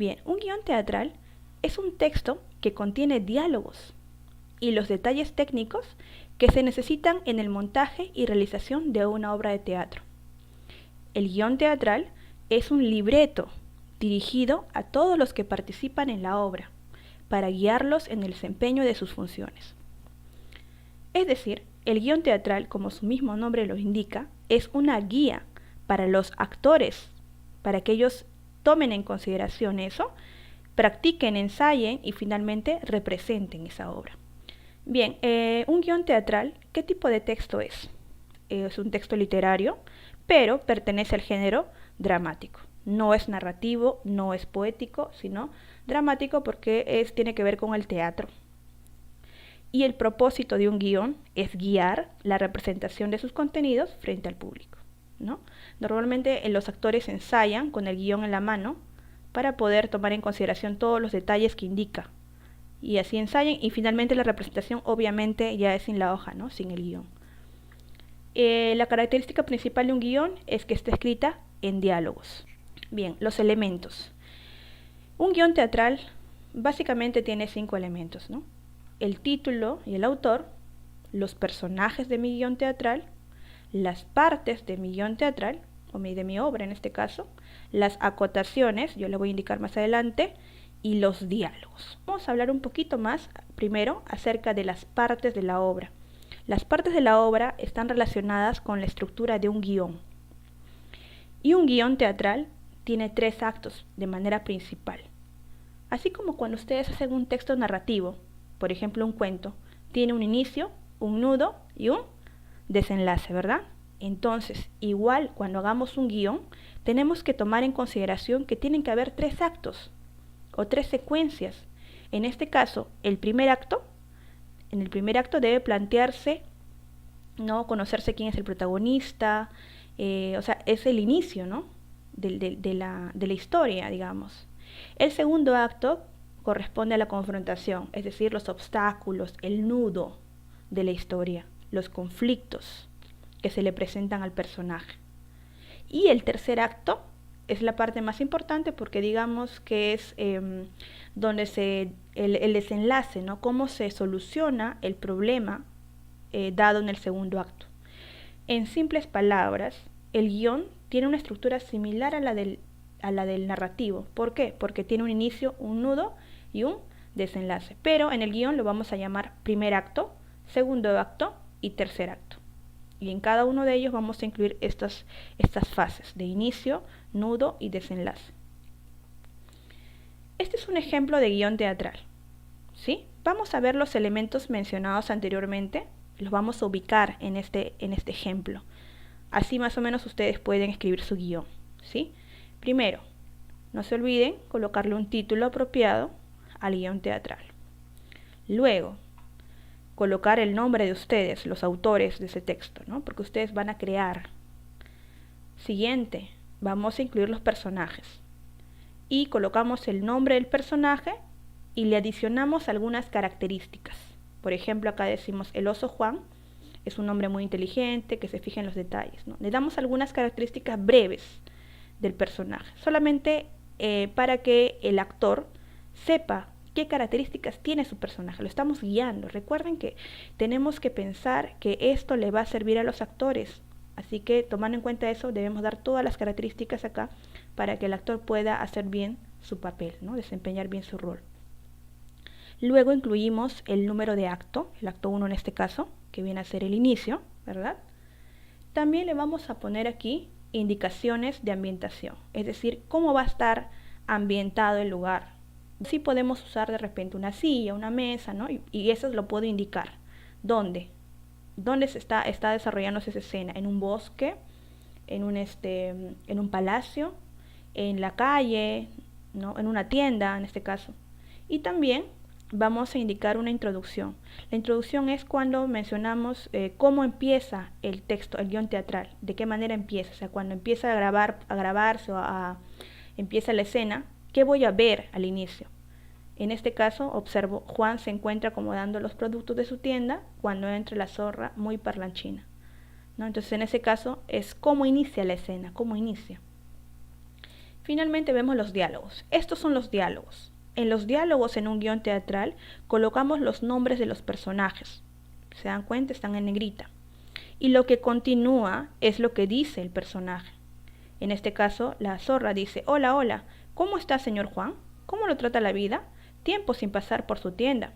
Bien, un guión teatral es un texto que contiene diálogos y los detalles técnicos que se necesitan en el montaje y realización de una obra de teatro. El guión teatral es un libreto dirigido a todos los que participan en la obra, para guiarlos en el desempeño de sus funciones. Es decir, el guión teatral, como su mismo nombre lo indica, es una guía para los actores, para que ellos tomen en consideración eso, practiquen, ensayen y finalmente representen esa obra. Bien, un guión teatral, ¿qué tipo de texto es? Es un texto literario, pero pertenece al género dramático. No es narrativo, no es poético, sino dramático porque tiene que ver con el teatro. Y el propósito de un guión es guiar la representación de sus contenidos frente al público, ¿no? Normalmente los actores ensayan con el guión en la mano para poder tomar en consideración todos los detalles que indica. Y así ensayan y finalmente la representación obviamente ya es sin la hoja, ¿no? Sin el guión. La característica principal de un guión es que está escrita en diálogos. Bien, los elementos. Un guión teatral básicamente tiene 5 elementos, ¿no? El título y el autor, los personajes de mi guión teatral, las partes de mi guión teatral, o de mi obra en este caso, las acotaciones, yo le voy a indicar más adelante, y los diálogos. Vamos a hablar un poquito más primero acerca de las partes de la obra. Las partes de la obra están relacionadas con la estructura de un guión. Y un guión teatral tiene 3 actos de manera principal. Así como cuando ustedes hacen un texto narrativo, por ejemplo un cuento, tiene un inicio, un nudo y un desenlace, ¿verdad? Entonces, igual cuando hagamos un guión, tenemos que tomar en consideración que tienen que haber 3 actos o 3 secuencias. En este caso, en el primer acto debe plantearse, ¿no? Conocerse quién es el protagonista, o sea, es el inicio, ¿no? de la historia, digamos. El segundo acto corresponde a la confrontación, es decir, los obstáculos, el nudo de la historia, los conflictos que se le presentan al personaje. Y el tercer acto es la parte más importante porque digamos que es donde el desenlace, ¿no? Cómo se soluciona el problema dado en el segundo acto. En simples palabras, el guión tiene una estructura similar a la del narrativo. ¿Por qué? Porque tiene un inicio, un nudo y un desenlace. Pero en el guión lo vamos a llamar primer acto, segundo acto y tercer acto. Y en cada uno de ellos vamos a incluir estas fases de inicio, nudo y desenlace. Este es un ejemplo de guión teatral, ¿sí? Vamos a ver los elementos mencionados anteriormente, los vamos a ubicar en este ejemplo. Así más o menos ustedes pueden escribir su guión, ¿sí? Primero, no se olviden colocarle un título apropiado al guión teatral. Luego, colocar el nombre de ustedes, los autores de ese texto, ¿no? Porque ustedes van a crear. Siguiente, vamos a incluir los personajes. Y colocamos el nombre del personaje y le adicionamos algunas características. Por ejemplo, acá decimos el oso Juan es un hombre muy inteligente, que se fija en los detalles, ¿no? Le damos algunas características breves del personaje, solamente para que el actor sepa qué características tiene su personaje. Lo estamos guiando. Recuerden que tenemos que pensar que esto le va a servir a los actores. Así que tomando en cuenta eso, debemos dar todas las características acá para que el actor pueda hacer bien su papel, ¿no? Desempeñar bien su rol. Luego incluimos el número de acto, el acto 1 en este caso, que viene a ser el inicio, ¿verdad? También le vamos a poner aquí indicaciones de ambientación, es decir, cómo va a estar ambientado el lugar. Sí podemos usar de repente una silla, una mesa, ¿no? Y eso lo puedo indicar. ¿Dónde? ¿Dónde está desarrollándose esa escena? ¿En un bosque? ¿En un palacio? ¿En la calle? ¿No? ¿En una tienda, en este caso? Y también vamos a indicar una introducción. La introducción es cuando mencionamos cómo empieza el texto, el guión teatral, de qué manera empieza, o sea, cuando empieza a grabarse o empieza la escena, ¿qué voy a ver al inicio? En este caso, observo, Juan se encuentra acomodando los productos de su tienda cuando entra la zorra muy parlanchina, ¿no? Entonces, en ese caso, es cómo inicia la escena, cómo inicia. Finalmente vemos los diálogos. Estos son los diálogos. En los diálogos en un guión teatral colocamos los nombres de los personajes. ¿Se dan cuenta? Están en negrita. Y lo que continúa es lo que dice el personaje. En este caso, la zorra dice: hola, hola, ¿cómo está, señor Juan? ¿Cómo lo trata la vida? Tiempo sin pasar por su tienda.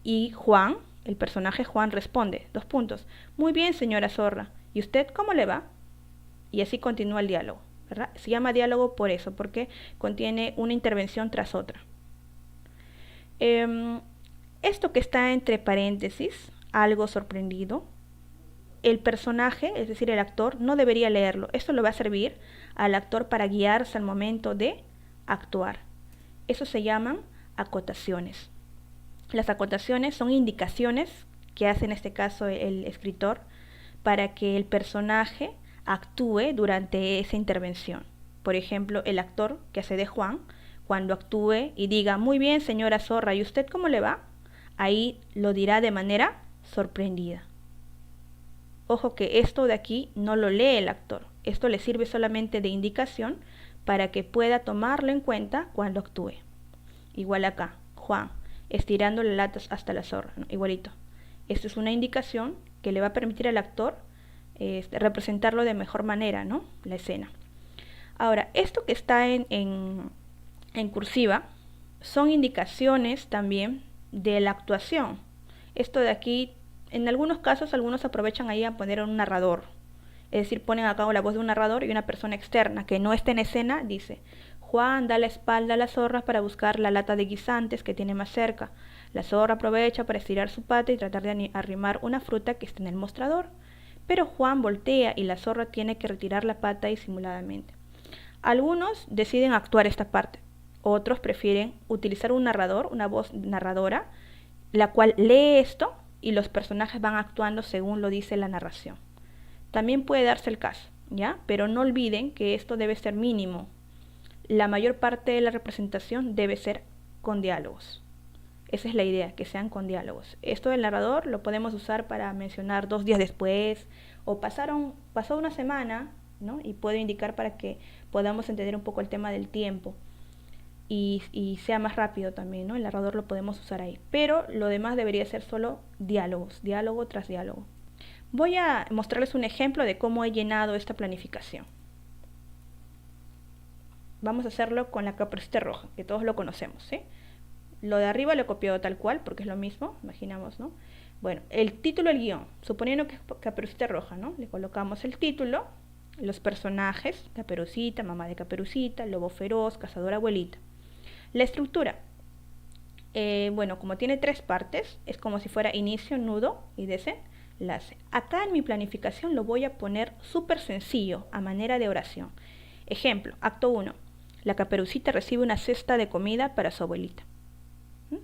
Y Juan, el personaje Juan, responde, muy bien, señora zorra, ¿y usted cómo le va? Y así continúa el diálogo, ¿verdad? Se llama diálogo por eso, porque contiene una intervención tras otra. Esto que está entre paréntesis, algo sorprendido, el personaje, es decir, el actor, no debería leerlo. Esto le va a servir al actor para guiarse al momento de actuar. Eso se llaman acotaciones. Las acotaciones son indicaciones que hace en este caso el escritor para que el personaje actúe durante esa intervención. Por ejemplo, el actor que hace de Juan, cuando actúe y diga: muy bien, señora zorra, ¿y usted cómo le va? Ahí lo dirá de manera sorprendida. Ojo que esto de aquí no lo lee el actor. Esto le sirve solamente de indicación para que pueda tomarlo en cuenta cuando actúe. Igual acá, Juan, estirando las latas hasta la zorra, ¿no? Igualito. Esto es una indicación que le va a permitir al actor representarlo de mejor manera, ¿no? La escena. Ahora, esto que está en cursiva son indicaciones también de la actuación. Esto de aquí, en algunos casos, algunos aprovechan ahí a poner un narrador. Es decir, ponen a cabo la voz de un narrador y una persona externa que no está en escena dice: Juan da la espalda a la zorra para buscar la lata de guisantes que tiene más cerca. La zorra aprovecha para estirar su pata y tratar de arrimar una fruta que está en el mostrador. Pero Juan voltea y la zorra tiene que retirar la pata disimuladamente. Algunos deciden actuar esta parte. Otros prefieren utilizar un narrador, una voz narradora, la cual lee esto y los personajes van actuando según lo dice la narración. También puede darse el caso, ¿ya? Pero no olviden que esto debe ser mínimo. La mayor parte de la representación debe ser con diálogos. Esa es la idea, que sean con diálogos. Esto del narrador lo podemos usar para mencionar 2 días después o pasó una semana, ¿no? Y puede indicar para que podamos entender un poco el tema del tiempo y sea más rápido también, ¿no? El narrador lo podemos usar ahí. Pero lo demás debería ser solo diálogos, diálogo tras diálogo. Voy a mostrarles un ejemplo de cómo he llenado esta planificación. Vamos a hacerlo con la Caperucita Roja, que todos lo conocemos, ¿sí? Lo de arriba lo he copiado tal cual, porque es lo mismo, imaginamos, ¿no? Bueno, el título del guión, suponiendo que es Caperucita Roja, ¿no? Le colocamos el título, los personajes, Caperucita, mamá de Caperucita, lobo feroz, cazador, abuelita. La estructura, bueno, como tiene 3 partes, es como si fuera inicio, nudo y desenlace. Acá en mi planificación lo voy a poner súper sencillo, a manera de oración. Ejemplo, acto 1. La Caperucita recibe una cesta de comida para su abuelita.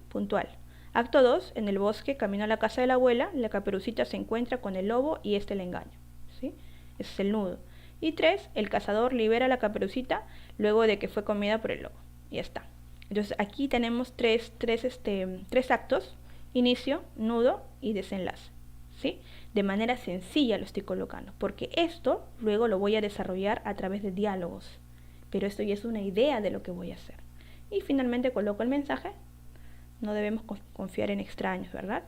Puntual. Acto 2. En el bosque, camino a la casa de la abuela, la Caperucita se encuentra con el lobo y este le engaña, ¿sí? Ese es el nudo. Y 3. El cazador libera a la Caperucita luego de que fue comida por el lobo. Y ya está. Entonces aquí tenemos tres actos: inicio, nudo y desenlace, ¿sí? De manera sencilla lo estoy colocando, porque esto luego lo voy a desarrollar a través de diálogos, pero esto ya es una idea de lo que voy a hacer. Y finalmente coloco el mensaje: no debemos confiar en extraños, ¿verdad?